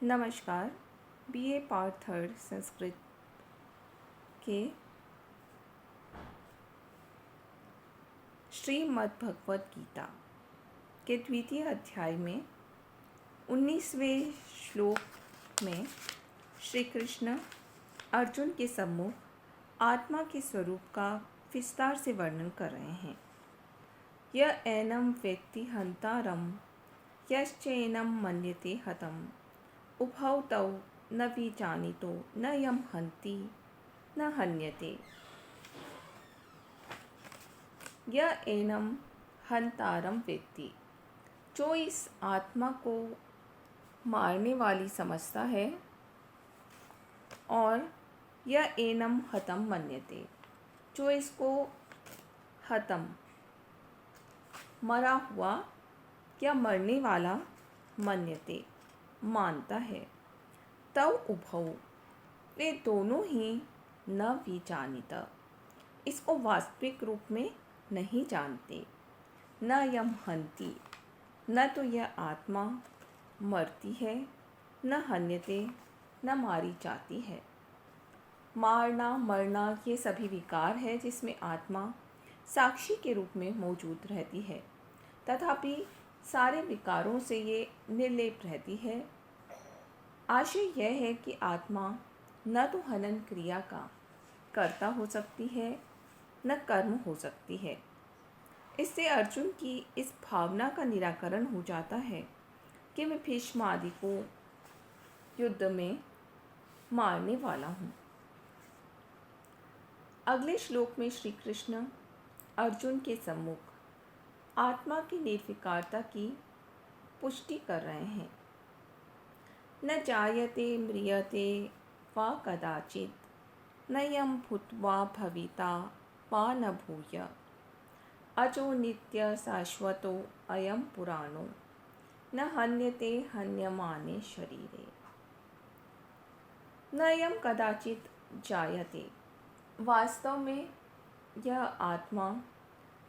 नमस्कार। BA part third Sanskrit के श्रीमद् भगवत गीता के द्वितीय अध्याय में 19वें श्लोक में श्री कृष्ण अर्जुन के सम्मुख आत्मा के स्वरूप का विस्तार से वर्णन कर रहे हैं। य एनं वेत्ति हन्तारं यश्चैनं मन्यते हतम् उभौ तौ न विजानीतो न यं हन्ति न हन्यते। य एनं हन्तारं वेत्ति, जो इस आत्मा को मारने वाली समझता है, और य एनं हतं मन्यते, जो इसको हतं मरा हुआ या मरने वाला मन्यते मानता है। तौ उभौ, वे दोनों ही न विजानीत, इसको वास्तविक रूप में नहीं जानते। न यम हन्ति, न तो यह आत्मा मरती है, न हन्यते, न मारी जाती है। मारना मरना ये सभी विकार है जिसमें आत्मा साक्षी के रूप में मौजूद रहती है, तथापि सारे विकारों से ये निर्लेप रहती है। आशय यह है कि आत्मा न तो हनन क्रिया का कर्ता हो सकती है, न कर्म हो सकती है। इससे अर्जुन की इस भावना का निराकरण हो जाता है कि मैं भीष्म आदि को युद्ध में मारने वाला हूँ। अगले श्लोक में श्री कृष्ण अर्जुन के सम्मुख आत्मा की निर्विकारता की पुष्टि कर रहे हैं। न जायते म्रियते वा कदाचित् न यं भूत्वा भविता वा न भूय अजो नित्य शाश्वतो अयं पुराणो न हन्यते हन्यमाने शरीरे। न यं कदाचित् जायते, वास्तव में यह आत्मा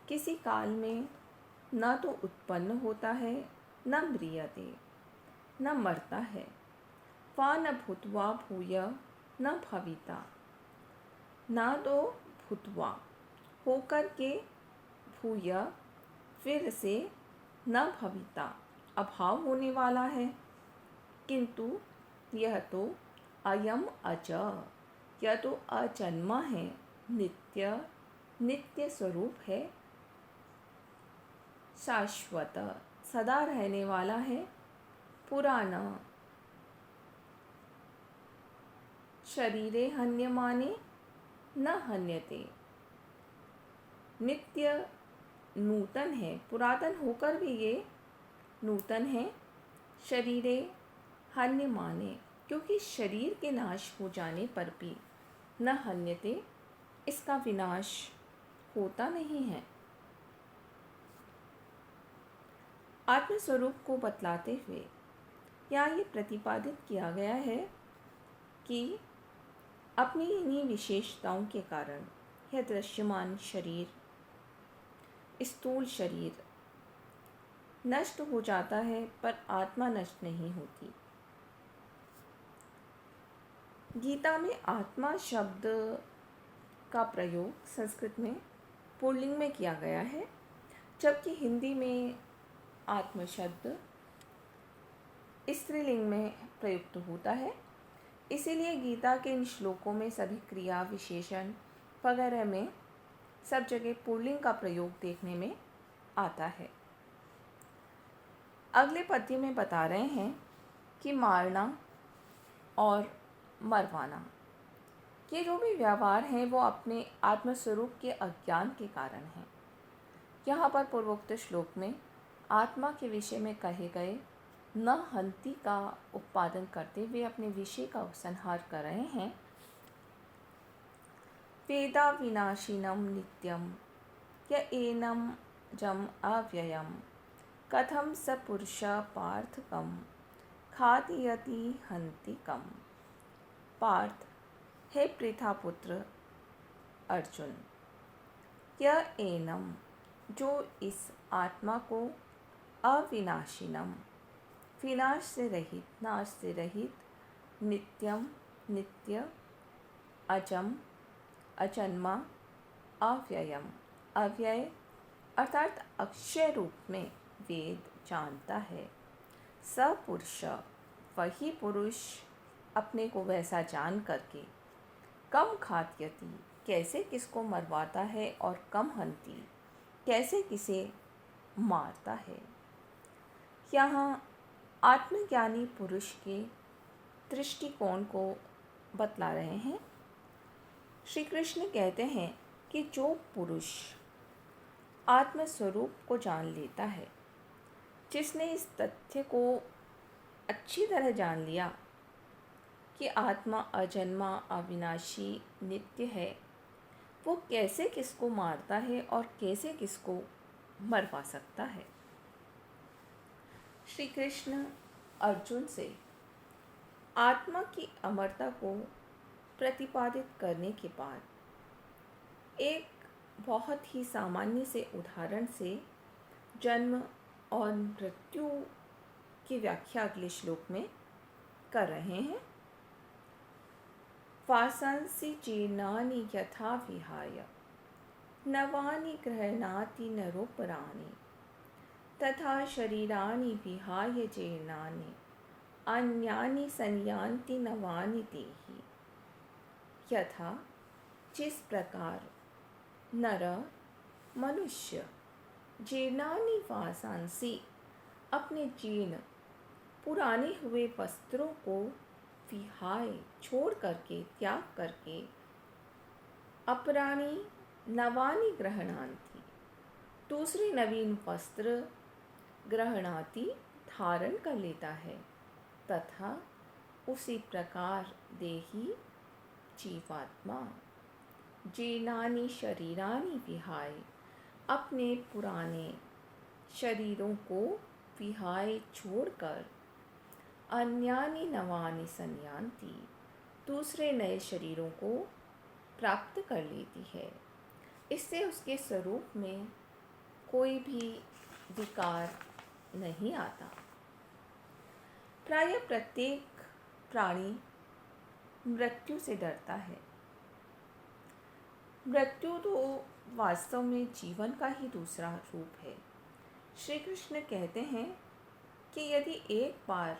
किसी काल में न तो उत्पन्न होता है, न म्रियते, न मरता है, वा न भूत्वा भूय न भविता, न तो भूत्वा होकर के भूय फिर से न भविता अभाव होने वाला है, किंतु यह तो अयम अज, यह तो अजन्मा है, नित्य नित्य स्वरूप है, शाश्वत सदा रहने वाला है, पुराना शरीरे हन्यमाने न हन्यते, नित्य नूतन है, पुरातन होकर भी ये नूतन है। शरीरे हन्यमाने, क्योंकि शरीर के नाश हो जाने पर भी न हन्यते, इसका विनाश होता नहीं है। आत्मस्वरूप को बतलाते हुए यहाँ ये प्रतिपादित किया गया है कि अपनी इन्हीं विशेषताओं के कारण यह दृश्यमान शरीर, स्थूल शरीर नष्ट हो जाता है, पर आत्मा नष्ट नहीं होती। गीता में आत्मा शब्द का प्रयोग संस्कृत में पुल्लिंग में किया गया है, जबकि हिंदी में आत्म शब्द स्त्रीलिंग में प्रयुक्त होता है। इसीलिए गीता के इन श्लोकों में सभी क्रिया विशेषण वगैरह में सब जगह पुल्लिंग का प्रयोग देखने में आता है। अगले पद्य में बता रहे हैं कि मारना और मरवाना, ये जो भी व्यवहार हैं वो अपने आत्मस्वरूप के अज्ञान के कारण हैं। यहाँ पर पूर्वोक्त श्लोक में आत्मा के विषय में कहे गए न हन्ति का उत्पादन करते हुए अपने विषय का उपसंहार कर रहे हैं। वेदा विनाशिनम नित्यम य एनम जम अव्ययम कथम स पुरुष पार्थकम खादयति हन्ति कम। पार्थ, हे पृथापुत्र अर्जुन, यह एनम, जो इस आत्मा को अविनाशिनम विनाश से रहित, नाश से रहित, नित्यम, नित्य, अजम, अजन्मा, अव्ययम, अव्यय अर्थात अक्षय रूप में वेद जानता है। सपुरुष, वही पुरुष अपने को वैसा जान करके, कम घातयति, कैसे किसको मरवाता है, और कम हंति, कैसे किसे मारता है। यहाँ आत्मज्ञानी पुरुष के दृष्टिकोण को बतला रहे हैं। श्री कृष्ण कहते हैं कि जो पुरुष आत्मस्वरूप को जान लेता है, जिसने इस तथ्य को अच्छी तरह जान लिया कि आत्मा अजन्मा, अविनाशी, नित्य है, वो कैसे किसको मारता है और कैसे किसको मरवा सकता है। श्री कृष्ण अर्जुन से आत्मा की अमरता को प्रतिपादित करने के बाद एक बहुत ही सामान्य से उदाहरण से जन्म और मृत्यु की व्याख्या अगले श्लोक में कर रहे हैं। वासांसि जीर्णानि यथा विहाय नवानि गृह्णाति नरोपराणि तथा शरीराणि विहाय जीर्णानि अन्यानि संयान्ति नवानि देहि। यथा, जिस प्रकार नर, मनुष्य, जीर्णानि वासांसि, अपने जीर्ण पुराने हुए वस्त्रों को विहाय, छोड़ करके, त्याग करके, अपराणी नवानि गृह्णाति, दूसरे नवीन वस्त्र गृह्णाति, धारण कर लेता है। तथा उसी प्रकार देही, जीवात्मा, जीर्णानि शरीरानि विहाय, अपने पुराने शरीरों को विहाय छोड़कर, अन्यानि नवानि संयान्ति, दूसरे नए शरीरों को प्राप्त कर लेती है। इससे उसके स्वरूप में कोई भी विकार नहीं आता। प्रायः प्रत्येक प्राणी मृत्यु से डरता है। मृत्यु तो वास्तव में जीवन का ही दूसरा रूप है। श्री कृष्ण कहते हैं कि यदि एक बार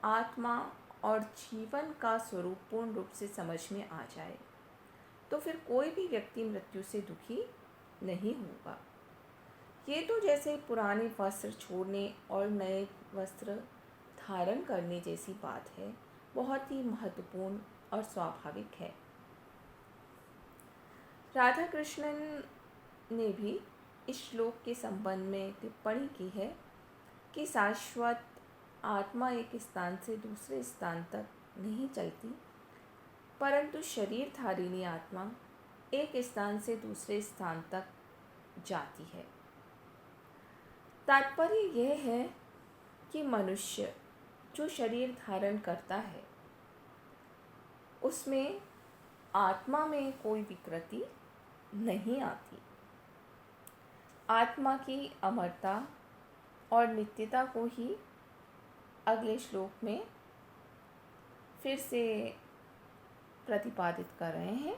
आत्मा और जीवन का स्वरूप पूर्ण रूप से समझ में आ जाए, तो फिर कोई भी व्यक्ति मृत्यु से दुखी नहीं होगा। ये तो जैसे पुराने वस्त्र छोड़ने और नए वस्त्र धारण करने जैसी बात है, बहुत ही महत्वपूर्ण और स्वाभाविक है। राधा कृष्णन ने भी इस श्लोक के संबंध में टिप्पणी की है कि शाश्वत आत्मा एक स्थान से दूसरे स्थान तक नहीं चलती, परंतु शरीर धारिणी आत्मा एक स्थान से दूसरे स्थान तक जाती है। तात्पर्य यह है कि मनुष्य जो शरीर धारण करता है, उसमें आत्मा में कोई विकृति नहीं आती। आत्मा की अमरता और नित्यता को ही अगले श्लोक में फिर से प्रतिपादित कर रहे हैं।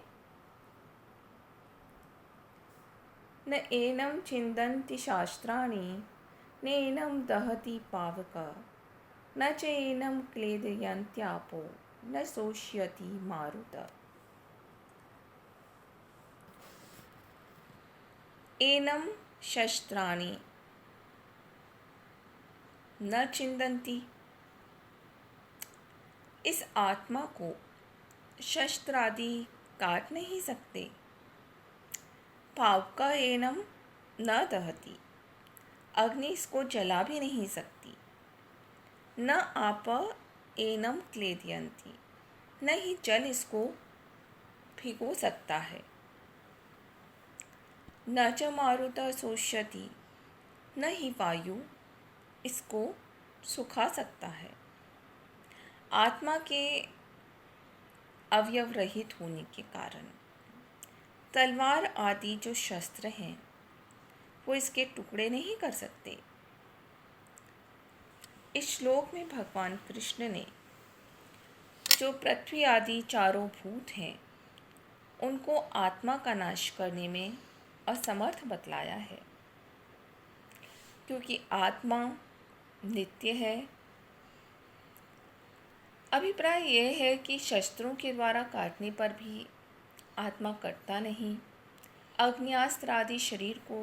न एनं छिन्दन्ति शास्त्राणि नैनं दहति पावक न च एनं क्लेदयन्त्यापो न शोष्यति मारुत। एनं शस्त्राणि न छिन्दन्ति, इस आत्मा को शस्त्र आदि काट नहीं सकते। पावक एनं न दहति, अग्नि इसको जला भी नहीं सकती। न आप एनं क्लेदयन्ति, न ही जल इसको भिगो सकता है। न च मारुत शोष्यति, न ही वायु इसको सुखा सकता है। आत्मा के अवयव रहित होने के कारण तलवार आदि जो शस्त्र हैं वो इसके टुकड़े नहीं कर सकते। इस श्लोक में भगवान कृष्ण ने जो पृथ्वी आदि चारों भूत हैं उनको आत्मा का नाश करने में असमर्थ बतलाया है, क्योंकि आत्मा नित्य है। अभिप्राय यह है कि शस्त्रों के द्वारा काटने पर भी आत्मा कटता नहीं। अग्न्यास्त्र आदि शरीर को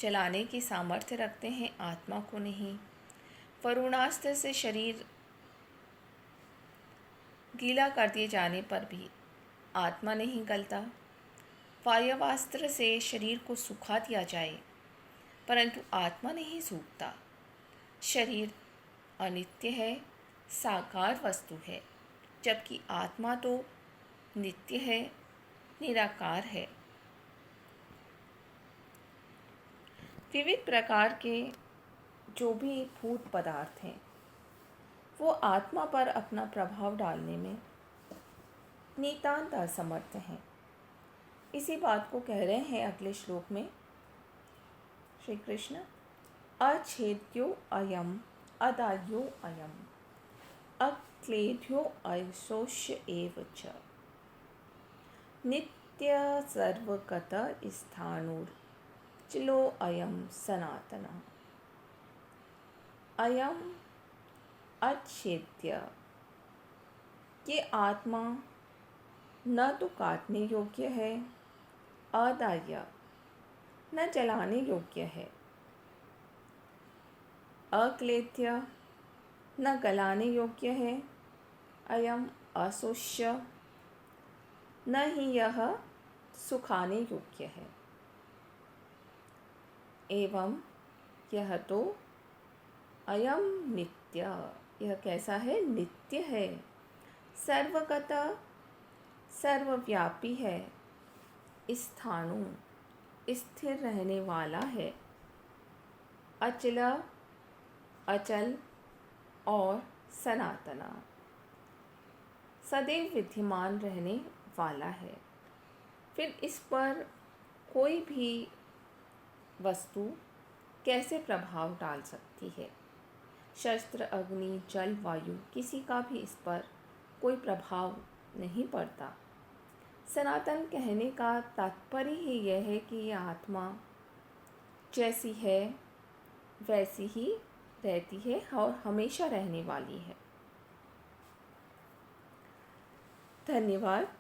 जलाने की सामर्थ्य रखते हैं, आत्मा को नहीं। वरुणास्त्र से शरीर गीला कर दिए जाने पर भी आत्मा नहीं गलता। वायवास्त्र से शरीर को सुखा दिया जाए परंतु आत्मा नहीं सूखता। शरीर अनित्य है, साकार वस्तु है, जबकि आत्मा तो नित्य है, निराकार है। विविध प्रकार के जो भी भूत पदार्थ हैं वो आत्मा पर अपना प्रभाव डालने में नितांत असमर्थ हैं। इसी बात को कह रहे हैं अगले श्लोक में श्री कृष्ण। अच्छेद्यो अयम अदाह्यो अयम अक्लेद्यो अशोष्य एव च नित्य सर्वगत स्थाणुर चिलो अयम सनातनः। अयम अच्छेद्य, ये आत्मा न तो काटने योग्य है, अदाह्य न जलाने योग्य है, अक्लेद्य न गलाने योग्य है, अयम अशोष्य न ही यह सुखाने योग्य है, एवं यह तो अयम नित्य, यह कैसा है? नित्य है, सर्वगत सर्वव्यापी है, स्थाणु स्थिर रहने वाला है, अचल अचल और सनातना सदैव विद्यमान रहने वाला है। फिर इस पर कोई भी वस्तु कैसे प्रभाव डाल सकती है? शस्त्र, अग्नि, जल, वायु, किसी का भी इस पर कोई प्रभाव नहीं पड़ता। सनातन कहने का तात्पर्य ही यह है कि यह आत्मा जैसी है वैसी ही रहती है और हमेशा रहने वाली है। धन्यवाद।